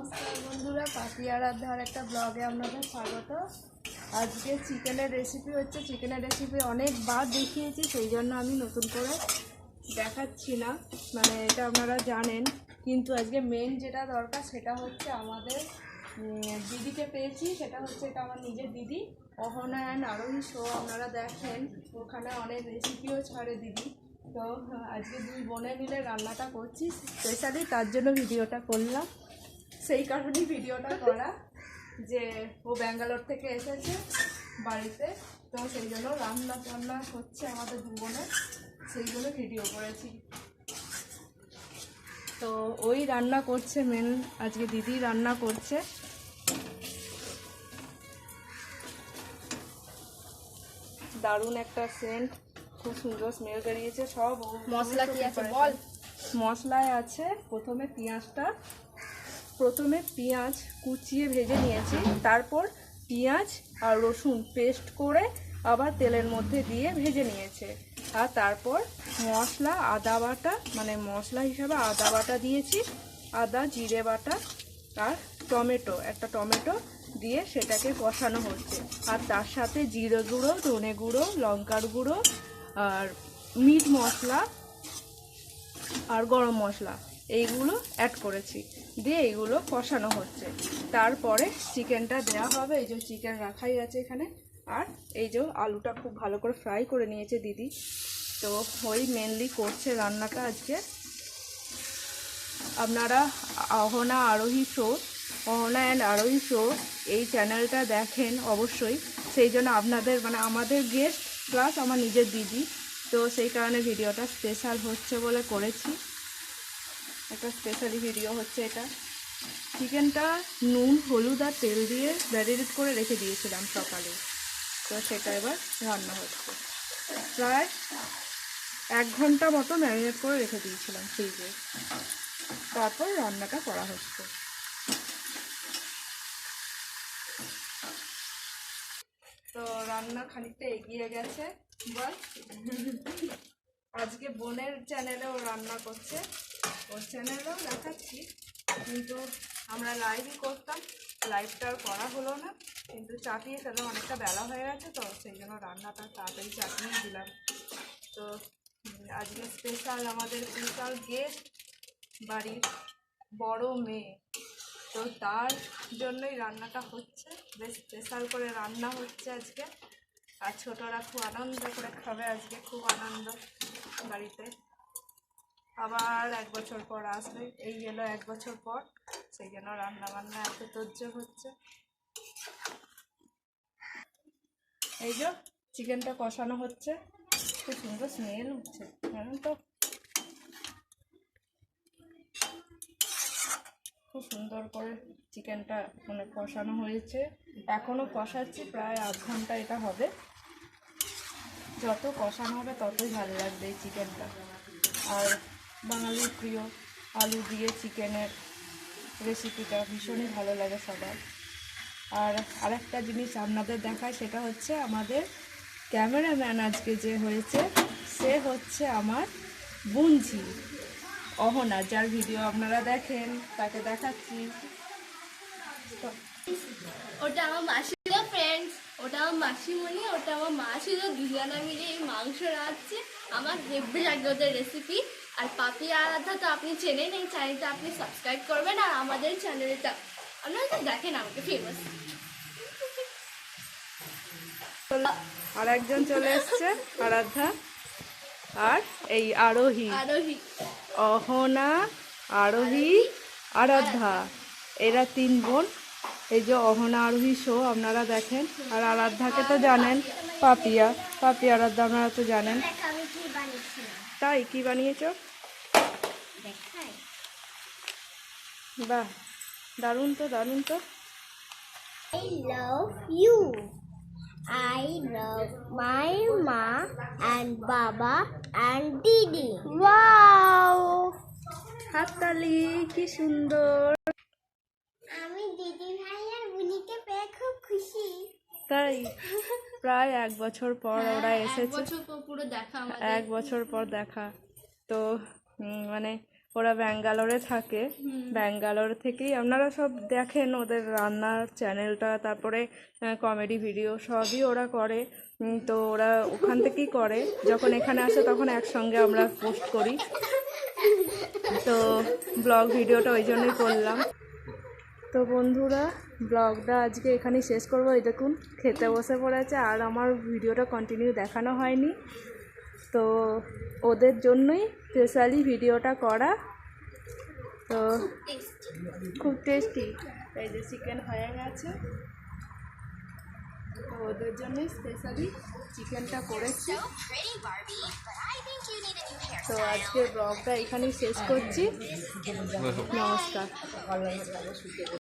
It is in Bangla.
নমস্কার বন্ধুরা, পাপি আরাধ্যার একটা ব্লগে আপনাদের স্বাগত। আজকে চিকেনের রেসিপি হচ্ছে। চিকেনের রেসিপি অনেকবার দেখিয়েছি, সেই জন্য আমি নতুন করে দেখাচ্ছি না, মানে এটা আপনারা জানেন। কিন্তু আজকে মেন যেটা দরকার সেটা হচ্ছে আমাদের দিদিকে পেয়েছি। সেটা হচ্ছে এটা আমার নিজের দিদি অহনা অ্যান্ড আরোহী শো, আপনারা দেখেন, ওখানে অনেক রেসিপিও ছাড়ে দিদি। তো আজকে দুই বোনে মিলে রান্নাটা করছি, স্পেশালি তার জন্য ভিডিওটা করলাম। সেই কারণেই ভিডিওটা করা যে ও ব্যাঙ্গালোর থেকে এসেছে বাড়িতে, তো সেই জন্য রান্না টান্না হচ্ছে আমাদের দু বোনের, সেইগুলো ভিডিও করেছি। তো ওই রান্না করছে, মেন আজকে দিদি রান্না করছে। দারুণ একটা সেন্ট, খুব সুন্দর স্মেল বেরিয়েছে। সব মশলা কি আছে বল? মশলায় আছে প্রথমে পেঁয়াজ কুচিয়ে ভেজে নিয়েছি, তারপর পেঁয়াজ আর রসুন পেস্ট করে আবার তেলের মধ্যে দিয়ে ভেজে নিয়েছে। আর তারপর মশলা আদা বাটা, মানে মশলা হিসাবে আদা বাটা দিয়েছি, আদা জিরে বাটা আর একটা টমেটো দিয়ে সেটাকে কষানো হচ্ছে। আর তার সাথে জিরে গুঁড়ো, ধনে গুঁড়ো, লঙ্কার গুঁড়ো আর মিট মশলা আর গরম মশলা এইগুলো অ্যাড করেছি, দিয়ে এইগুলো কষানো হচ্ছে। তারপরে চিকেনটা দেওয়া হবে। এই যে চিকেন রাখাই আছে এখানে, আর এই যে আলুটা খুব ভালো করে ফ্রাই করে নিয়েছে দিদি। তো ওই মেনলি করছে রান্নাটা আজকে। আপনারা অহনা অ্যান্ড আরোহী শো এই চ্যানেলটা দেখেন অবশ্যই, সেই জন্য আপনাদের মানে আমাদের গেস্ট প্লাস আমার নিজের দিদি, তো সেই কারণে ভিডিওটা স্পেশাল হচ্ছে বলে করেছি। একটা স্পেশালি ভিডিও হচ্ছে এটা। চিকেনটা নুন হলুদ আর তেল দিয়ে ম্যারিনেট করে রেখে দিয়েছিলাম সকালে, তো সেটা এবার রান্না হচ্ছে। প্রায় 1 ঘন্টা মতো ম্যারিনেট করে রেখে দিয়েছিলাম ফ্রিজে, তারপর রান্নাটা করা হচ্ছে। তো রান্না খানিকটা এগিয়ে গেছে বল। আজকে বোনের চ্যানেলেও রান্না করছে, ওর চ্যানেলেও দেখাচ্ছি, কিন্তু আমরা লাইভই করতাম, লাইভটা আর করা হলো না। কিন্তু চাপিয়ে ফেললাম, অনেকটা বেলা হয়ে গেছে, তো সেই জন্য রান্নাটা তাড়াতাড়ি চাপিয়ে দিলাম। তো আজকে স্পেশাল আমাদের স্পেশাল গেস্ট, বাড়ির বড় মেয়ে, তো তার জন্যই রান্নাটা হচ্ছে, বেশ স্পেশাল করে রান্না হচ্ছে আজকে। আর ছোটরা খুব আনন্দ করে খাবে আজকে, খুব আনন্দ বাড়িতে। আবার 1 বছর পর আসবে, এই গেল 1 বছর পর, সেই জন্য রান্না বান্না এত তোজ্জোর হচ্ছে। এই যে চিকেনটা কষানো হচ্ছে, খুব সুন্দর স্মেল উঠছে, জানেন তো, খুব সুন্দর করে চিকেনটা মানে কষানো হয়েছে। এখনও কষাচ্ছি, প্রায় আধ ঘন্টা এটা হবে। যত কষানো হবে ততই ভালো লাগবে এই চিকেনটা। আর বাঙালির প্রিয় আলু দিয়ে চিকেনের রেসিপিটা ভীষণই ভালো লাগে সবার। আর আরেকটা জিনিস আপনাদের দেখায়, সেটা হচ্ছে আমাদের ক্যামেরাম্যান আজকে যে হয়েছে, সে হচ্ছে আমার বুনঝি অহনা, যার ভিডিও আপনারা দেখেন, তাকে দেখাচ্ছি। ওটা আমার মাসি ফ্রেন্ডস, ওটা আমার মাসিমণি, ওটা আমার মা ছিল, দুজনা মিলে এই মাংস রাঁধছে। আমার হেব্বি লাগবে ওদের রেসিপি। আর পাপি আরাধ্যা তো আপনি চেনেন, এই চ্যানেলটা আপনি সাবস্ক্রাইব করবেন। আর আমাদের চ্যানেলটা আপনারা তো দেখেন, আমাকে ফেমাস। আর একজন চলে এসছে, আরাধ্যা, আর এই আরোহী, অহনা, আরোহী, আরাধ্যা, এরা 3 বোন। এই যে অহনা আরোহী শো আপনারা দেখেন, আর আরাধ্যাকে তো জানেন, পাপি আরাধ্যা আপনারা তো জানেন। তাই কি বানিয়েছো? বাহ, দারুণ তো। I love you. I love my ma and baba and didi. Wow! হাততালি, কি সুন্দর। আমি দিদি ভাই আর বুনিকে পেয়ে খুব খুশি। তাই প্রায় 1 বছর পর ওরা এসেছে, পুরো দেখা, 1 বছর পর দেখা। তো মানে ওরা ব্যাঙ্গালোরে থাকে। ব্যাঙ্গালোর থেকেই আপনারা সব দেখেন ওদের রান্নার চ্যানেলটা, তারপরে কমেডি ভিডিও সবই ওরা করে। তো ওরা ওখান থেকেই করে, যখন এখানে আসে তখন একসঙ্গে আমরা পোস্ট করি। তো ব্লগ ভিডিওটা ওই জন্যই করলাম। তো বন্ধুরা, ব্লগটা আজকে এখানেই শেষ করবো। এই দেখুন খেতে বসে পড়েছে, আর আমার ভিডিওটা কন্টিনিউ দেখানো হয়নি, তো ওদের জন্যই স্পেশালি ভিডিওটা করা। তো খুব টেস্টি। এই যে চিকেন হয়ে গেছে, তো ওদের জন্যই স্পেশালি চিকেনটা করেছি। তো আজকে ব্লগটা এখানেই শেষ করছি। নমস্কার।